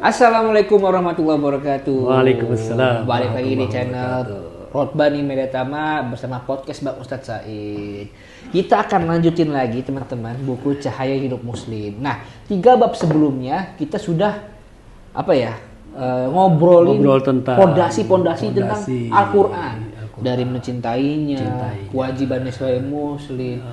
Assalamualaikum warahmatullahi wabarakatuh. Waalaikumsalam. Balik lagi di channel Rotbani Media Tama bersama podcast Bang Ustadz Said. Kita akan lanjutin lagi teman-teman buku Cahaya Hidup Muslim. Nah, 3 bab sebelumnya kita sudah ngobrol tentang pondasi tentang Al-Quran. Dari mencintainya, kewajiban sebagai muslim,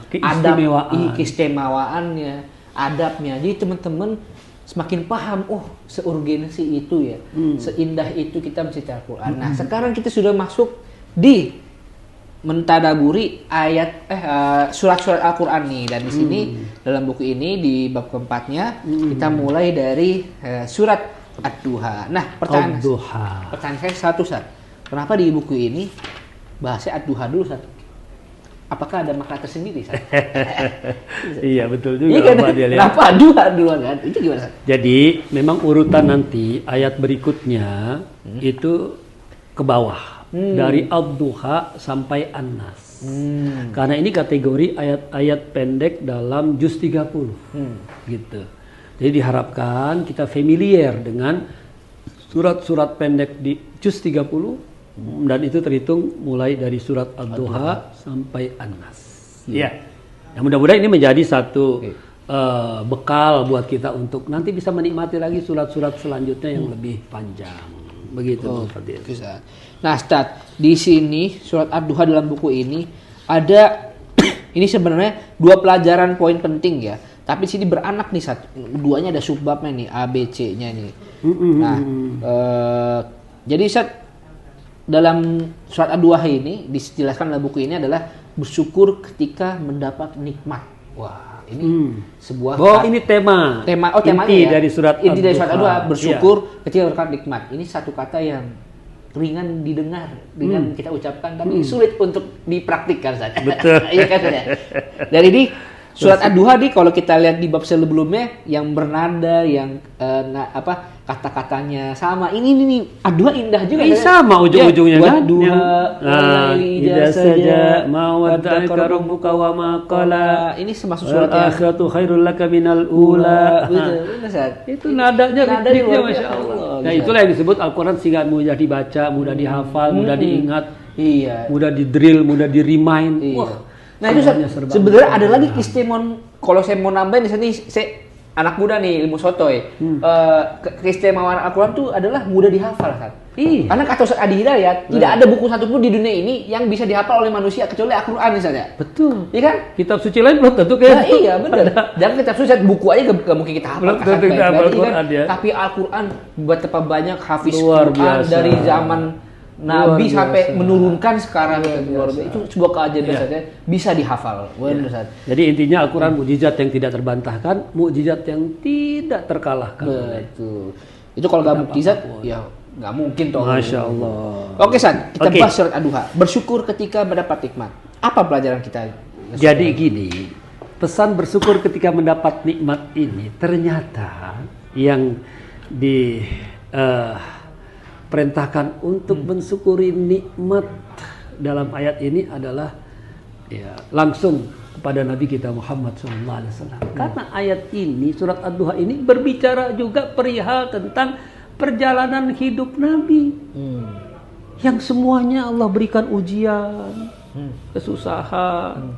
keistimewaannya, adabnya. Jadi teman-teman semakin paham, seurgensi itu ya, seindah itu kita mencintai Al-Quran. Nah, sekarang kita sudah masuk di mentadaburi ayat surat-surat Al-Quran nih. Dan di sini dalam buku ini di bab keempatnya kita mulai dari surat Ad-Duha. Nah, pertanyaan saya satu, kenapa di buku ini bahasnya Ad-Duha dulu, apakah ada makna tersendiri? Iya, betul juga. Iya, kenapa Ad-Duha dulu kan? Itu gimana? Jadi memang urutan nanti ayat berikutnya itu ke bawah dari Ad-Duha sampai An-Nas. Karena ini kategori ayat-ayat pendek dalam juz 30. Gitu. Jadi diharapkan kita familiar dengan surat-surat pendek di juz 30. Dan itu terhitung mulai dari surat Ad-Duha sampai An-Nas. Ya. Nah, mudah-mudahan ini menjadi satu bekal buat kita untuk nanti bisa menikmati lagi surat-surat selanjutnya yang lebih panjang. Begitu. Nah, Ustaz, di sini surat Ad-Duha dalam buku ini ada ini sebenarnya 2 pelajaran poin penting ya. Tapi di sini beranak nih, duanya ada subbabnya nih, A, B, C-nya nih. Nah, jadi Ustaz, dalam surat Ad-Duha ini dijelaskan dalam buku ini adalah bersyukur ketika mendapat nikmat. Wah, ini sebuah ini tema inti dari surat Ad-Duha. Inti dari surat Ad-Duha, bersyukur ketika mendapat nikmat. Ini satu kata yang ringan didengar, ringan kita ucapkan, tapi sulit untuk dipraktikkan saja. Betul. Iya kan ya. Dari ini surat Ad-Duha nih, kalau kita lihat di bab sebelumnya yang bernada, yang kata-katanya sama. Ini Ad-Duha indah juga. Ini sama ujung-ujungnya kan? Ida saja mawadda'aka rabbuka wa ma qala. Ini termasuk surat yang akhiratu khairul laka minal ula. Itu nadanya ritmiknya Masya Allah. Nah, itulah yang disebut Al-Quran sehingga mudah dibaca, mudah dihafal, mudah diingat, mudah di-drill, mudah di-remind. Nah, itu sebenarnya ada lagi keistimewaan. Kalau saya mau nambahin di sini, saya anak muda nih, ilmu sotoy. Keistimewaan Al-Quran itu adalah mudah dihafal, kan? Karena kata Ustaz Adi Hidayat, tidak ada buku satupun di dunia ini yang bisa dihafal oleh manusia kecuali Al-Quran misalnya. Betul. Iya kan? Kitab suci lain belum tentu kayak. Nah, iya, benar. Dan kitab suci buku aja gak mungkin kita hafal. Tapi Al-Quran betapa banyak hafiz Quran dari zaman Nabi sampai menurunkan sekarang. Itu sebuah keajaiban saja, bisa dihafal. Jadi intinya Al-Quran mukjizat yang tidak terbantahkan, mukjizat yang tidak terkalahkan. Betul. Itu kalau nggak mukjizat, ya nggak mungkin toh. Masya Allah. Oke, San, kita bahas surat Ad-Duha. Bersyukur ketika mendapat nikmat. Apa pelajaran kita? Jadi gini, pesan bersyukur ketika mendapat nikmat ini ternyata yang perintahkan untuk mensyukuri nikmat dalam ayat ini adalah langsung kepada Nabi kita Muhammad SAW. Karena ayat ini, surat Ad-Duha ini berbicara juga perihal tentang perjalanan hidup Nabi. Yang semuanya Allah berikan ujian, kesusahan,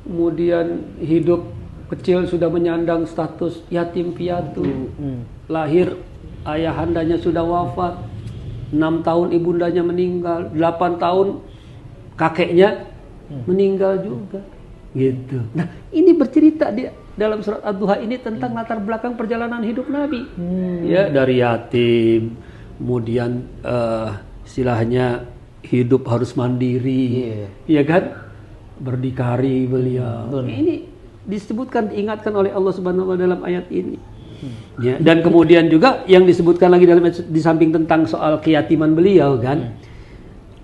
kemudian hidup kecil sudah menyandang status yatim piatu, lahir ayahandanya sudah wafat, 6 tahun ibundanya meninggal, 8 tahun kakeknya meninggal juga, gitu. Nah, ini bercerita di dalam surat Ad-Duha ini tentang latar belakang perjalanan hidup Nabi, dari yatim, kemudian istilahnya hidup harus mandiri, kan, berdikari beliau. Ini disebutkan, diingatkan oleh Allah Subhanahu wa Ta'ala dalam ayat ini. Dan kemudian juga yang disebutkan lagi di samping tentang soal keyatiman beliau kan,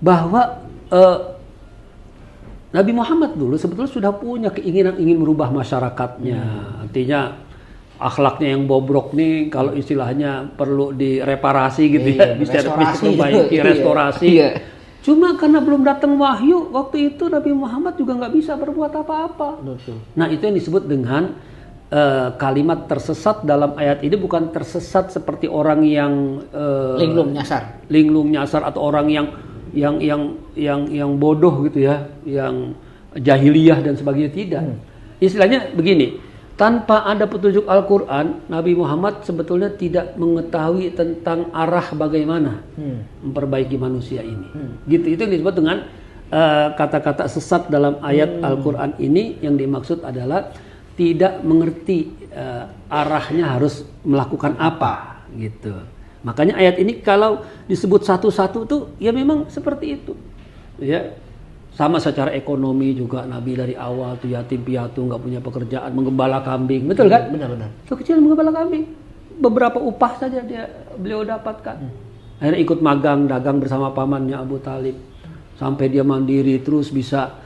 bahwa Nabi Muhammad dulu sebetulnya sudah punya keinginan ingin merubah masyarakatnya. Artinya akhlaknya yang bobrok nih, kalau istilahnya perlu direparasi gitu bisa diperbaiki, restorasi. Cuma karena belum datang wahyu waktu itu, Nabi Muhammad juga nggak bisa berbuat apa-apa. Nah, itu yang disebut dengan kalimat tersesat dalam ayat ini bukan tersesat seperti orang yang linglung nyasar atau orang yang bodoh gitu ya, yang jahiliyah dan sebagainya, tidak. Istilahnya begini, tanpa ada petunjuk Al-Quran, Nabi Muhammad sebetulnya tidak mengetahui tentang arah bagaimana memperbaiki manusia ini. Gitu, itu yang disebut dengan kata-kata sesat dalam ayat Al-Quran ini. Yang dimaksud adalah tidak mengerti arahnya harus melakukan apa gitu. Makanya ayat ini kalau disebut satu-satu tuh ya memang seperti itu. Ya. Sama secara ekonomi juga, Nabi dari awal tuh yatim piatu, nggak punya pekerjaan, menggembala kambing, betul kan? Benar-benar. Tuh kecil menggembala kambing, beberapa upah saja beliau dapatkan. Akhirnya ikut magang dagang bersama pamannya Abu Talib, sampai dia mandiri terus bisa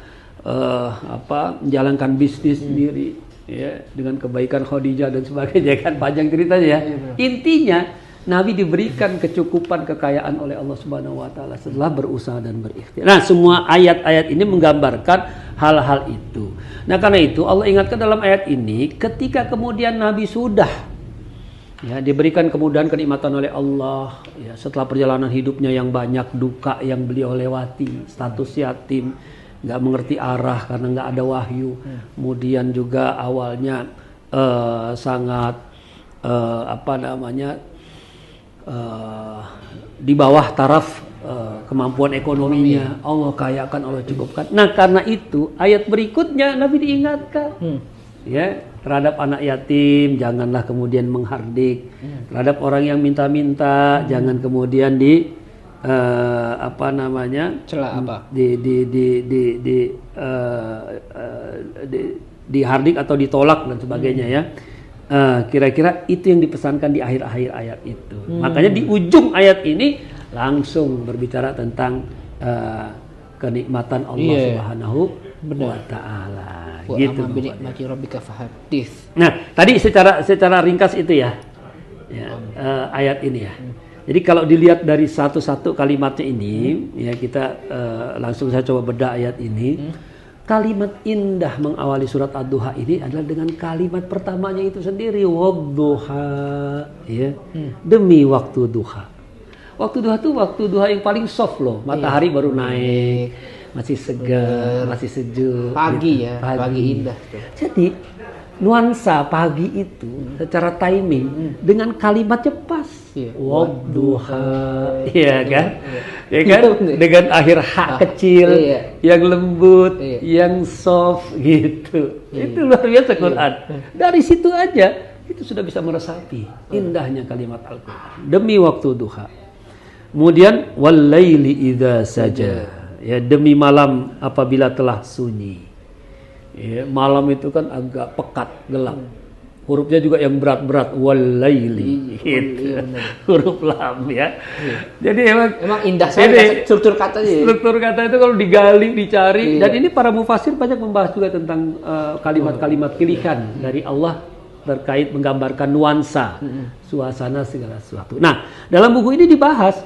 menjalankan bisnis sendiri, ya, dengan kebaikan Khadijah dan sebagainya, kan panjang ceritanya ya. Intinya Nabi diberikan kecukupan kekayaan oleh Allah Subhanahu wa taala setelah berusaha dan berikhtiar. Nah, semua ayat-ayat ini menggambarkan hal-hal itu. Nah, karena itu Allah ingatkan dalam ayat ini, ketika kemudian Nabi sudah ya diberikan kemudahan kenikmatan oleh Allah, ya, setelah perjalanan hidupnya yang banyak duka yang beliau lewati, status yatim, nggak mengerti arah karena nggak ada wahyu. Kemudian juga awalnya sangat di bawah taraf kemampuan ekonominya. Allah kayakan, Allah cukupkan. Nah, karena itu ayat berikutnya Nabi diingatkan ya, terhadap anak yatim janganlah kemudian menghardik, terhadap orang yang minta-minta jangan kemudian dihardik atau ditolak dan sebagainya ya. Kira-kira itu yang dipesankan di akhir-akhir ayat itu. Makanya di ujung ayat ini langsung berbicara tentang kenikmatan Allah Subhanahu wa taala. Gitu. Nah, tadi secara ringkas itu ya, ayat ini ya. Jadi kalau dilihat dari satu-satu kalimatnya ini, ya kita langsung saya coba bedah ayat ini. Kalimat indah mengawali surat Ad-Duha ini adalah dengan kalimat pertamanya itu sendiri, wadduha, ya. Demi waktu duha. Waktu duha itu waktu duha yang paling soft loh. Matahari baru naik, masih segar, masih sejuk. Pagi ya, pagi indah. Jadi nuansa pagi itu secara timing dengan kalimatnya pas. Wadduha, iya kan? Ya kan? Dengan akhir hak kecil, yang lembut, yang soft gitu. Itu luar biasa Quran. Dari situ aja itu sudah bisa meresapi indahnya kalimat Al-Quran. Demi waktu duha. Kemudian wal-laili idza saja. Ya, demi malam apabila telah sunyi. Ya, malam itu kan agak pekat, gelap. Hurufnya juga yang berat-berat, wal-laili gitu. Huruf lam ya. Jadi emang indah sekali struktur katanya. Struktur kata itu kalau digali, dicari, dan ini para mufasir banyak membahas juga tentang kalimat-kalimat pilihan dari Allah terkait menggambarkan nuansa, suasana segala sesuatu. Nah, dalam buku ini dibahas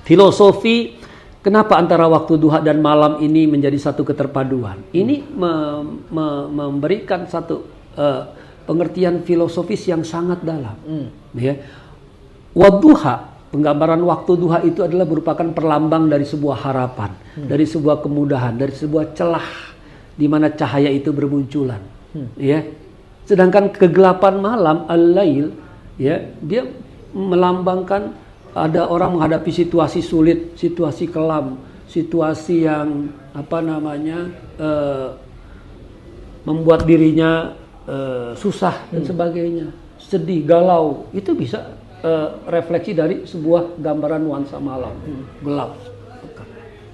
filosofi kenapa antara waktu duha dan malam ini menjadi satu keterpaduan. Ini memberikan satu pengertian filosofis yang sangat dalam. Ya. Wadduha, penggambaran waktu duha itu adalah merupakan perlambang dari sebuah harapan, dari sebuah kemudahan, dari sebuah celah di mana cahaya itu bermunculan. Ya. Sedangkan kegelapan malam, al-lail, ya, dia melambangkan ada orang menghadapi situasi sulit, situasi kelam, situasi yang membuat dirinya susah dan sebagainya, sedih, galau. Itu bisa refleksi dari sebuah gambaran nuansa malam, gelap.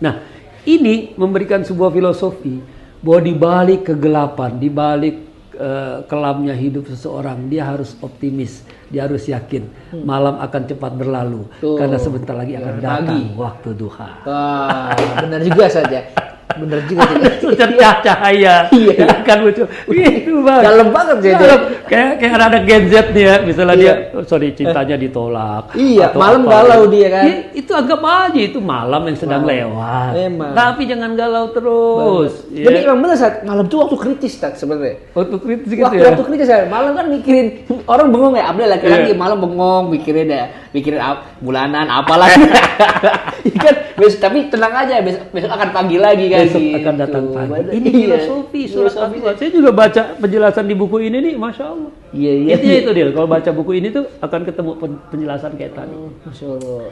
Nah, ini memberikan sebuah filosofi bahwa di balik kegelapan, di balik kelamnya hidup seseorang, dia harus optimis, dia harus yakin malam akan cepat berlalu. Karena sebentar lagi akan datang waktu duha. Wah, benar juga saja. Bener juga sih. Cercah cahaya. Iya. Akan muncul. Gitu bang. Dalam banget sih. Dalam. Kayak ada Gen Z nih ya, misalnya Iya. dia, cintanya ditolak. Iya, atau malam apa. galau dia kan. Ya, itu anggap aja itu malam yang sedang lewat. Memang. Tapi jangan galau terus. Ya. Jadi emang bener saat malam tuh waktu kritis Tat sebenarnya. Waktu kritis gitu ya. Waktu kritis ya, malam kan mikirin orang bengong ya, Abdel laki-laki malam bengong mikirin bulanan apalah. Kan tapi tenang aja, besok akan pagi lagi kan. Besok akan gitu. datang pagi. Ini Iya. filosofi surat Al-Dua. Saya juga baca penjelasan di buku ini nih, masya Allah. Iya. Intinya itu dia. Kalau baca buku ini tuh akan ketemu penjelasan kayak tadi. Masya Allah.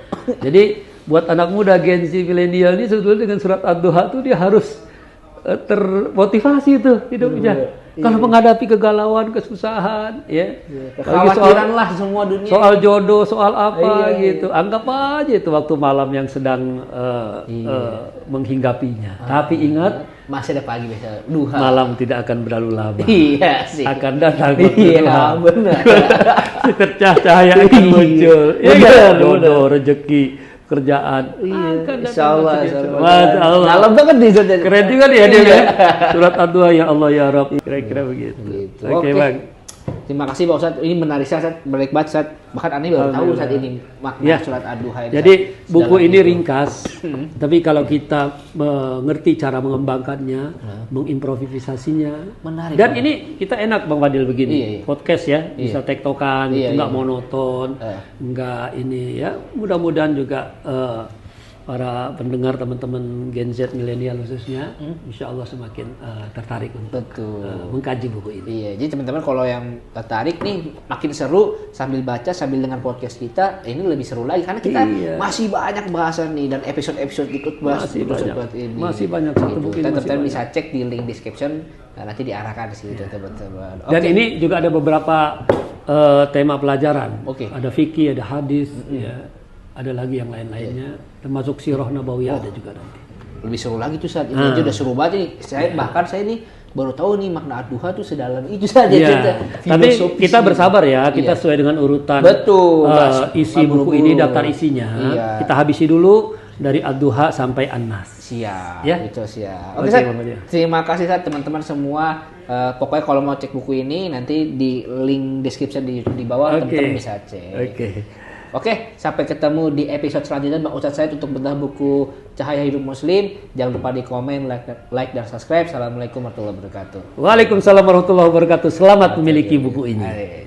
Jadi buat anak muda Gen Z milenial ini sebetulnya dengan surat Ad-Duha tuh dia harus termotivasi tuh hidupnya. Kalau menghadapi kegalauan, kesusahan, ya. Kekhawatiran lah semua dunia. Soal jodoh, soal apa Iya. gitu. Anggap aja itu waktu malam yang sedang menghinggapinya. Tapi ingat, masih ada pagi biasa duha. malam tidak akan berlalu lama. Iya sih. Akan datang Iya, benar. Cercah cahaya akan muncul. Benar, Jodoh, rezeki, kerjaan. Iya, Akan datang. insya Allah. Masya Allah. Dalam banget nih Zat. Keren juga dia Iya. kan. Surat Ad-Duha ya Allah ya Rabb. Kira-kira begitu. Gitu. Oke, Bang. Terima kasih Pak Ustadz. Ini menarik Ustadz, menarik banget Ustadz. Bahkan Ani baru tahu saat ini makna Ya. surat Ad-Duha ini. Jadi Ustadz. buku Sedalam ini itu. ringkas, tapi kalau kita mengerti cara mengembangkannya, mengimprovisasinya, Menarik. dan ini kita enak Bang Fadil begini, Iya, iya. podcast ya, bisa tektokan, Iya, nggak iya. monoton, nggak ini ya. Mudah-mudahan juga para pendengar teman-teman Gen Z milenial khususnya, insya Allah semakin tertarik untuk Betul. mengkaji buku ini. Iya, jadi teman-teman kalau yang tertarik nih makin seru sambil baca sambil dengar podcast kita, ini lebih seru lagi karena kita Iya. masih banyak bahasan nih dan episode-episode ikut bahas Masih episode banyak. ini. Masih banyak, satu buku ini Teman-teman masih bisa cek di link description, nah, nanti diarahkan di situ teman-teman. Dan ini juga ada beberapa tema pelajaran. Oke. Ada fikih, ada hadis, ya. Ada lagi yang lain-lainnya, termasuk sirah nabawiyah ada juga nanti. Lebih seru lagi tuh saat ini aja udah seru banget nih. Bahkan saya nih baru tahu nih makna Ad-Duha tuh sedalam itu saja. Iya. Tapi kita bersabar ya, kita sesuai dengan urutan Betul, isi buku ini, daftar isinya. Iya. Kita habisi dulu dari Ad-Duha sampai An-Nas. Siap, Ya? itu siap. Oke, Oke, Sat. Bang Adi. Terima kasih Sat, teman-teman semua. Pokoknya kalau mau cek buku ini nanti di link description di bawah Oke. teman-teman bisa cek. Oke. Oke, sampai ketemu di episode selanjutnya Bang Ustadz Said untuk bedah buku Cahaya Hidup Muslim. Jangan lupa di komen, like dan subscribe. Assalamualaikum warahmatullahi wabarakatuh. Waalaikumsalam warahmatullahi wabarakatuh. Selamat memiliki buku ini. Ayo.